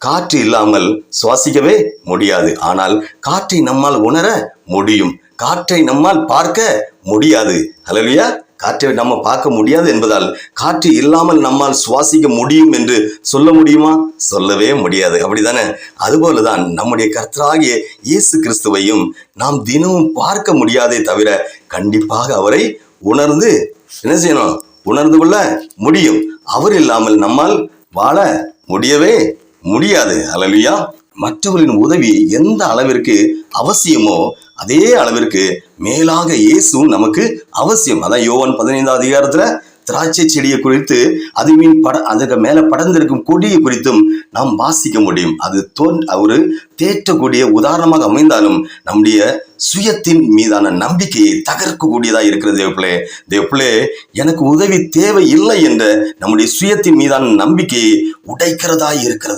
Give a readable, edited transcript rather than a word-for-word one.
காற்று இல்லாமல் சுவாசிக்கவே முடியாது. ஆனால் காற்றை நம்மால் உணர முடியும், காற்றை நம்மால் பார்க்க முடியாது. ஹல்லேலூயா. காற்றை நம்ம பார்க்க முடியாது என்பதால் காற்று இல்லாமல் நம்மால் சுவாசிக்க முடியும் என்று சொல்ல முடியுமா? சொல்லவே முடியாது. அப்படித்தானே? அதுபோலதான் நம்முடைய கர்த்தராகிய இயேசு கிறிஸ்துவையும் நாம் தினமும் பார்க்க முடியாதே தவிர கண்டிப்பாக அவரை உணர்ந்து என்ன செய்யணும்? உணர்ந்து கொள்ள முடியும். அவர் இல்லாமல் நம்மால் வாழ முடியவே முடியாது. ஹல்லேலூயா. மற்றவர்களின் உதவி எந்த அளவிற்கு அவசியமோ அதே அளவிற்கு மேலாக இயேசுவும் நமக்கு அவசியம். அதான் யோவான் 15ஆம் அதிகாரத்துல திராட்சை செடியை குறித்து அதுக்கு மேல படர்ந்திருக்கும் கொடியை குறித்தும் நாம் வாசிக்க முடியும். அது ஒரு தேற்றக்கூடிய உதாரணமாக அமைந்தாலும் நம்முடைய சுயத்தின் மீதான நம்பிக்கையை தகர்க்கக்கூடியதா இருக்கிறது. தேவப்பிள்ளை எனக்கு உதவி தேவை இல்லை என்ற நம்முடைய சுயத்தின் மீதான நம்பிக்கையை உடைக்கிறதா இருக்கிறது.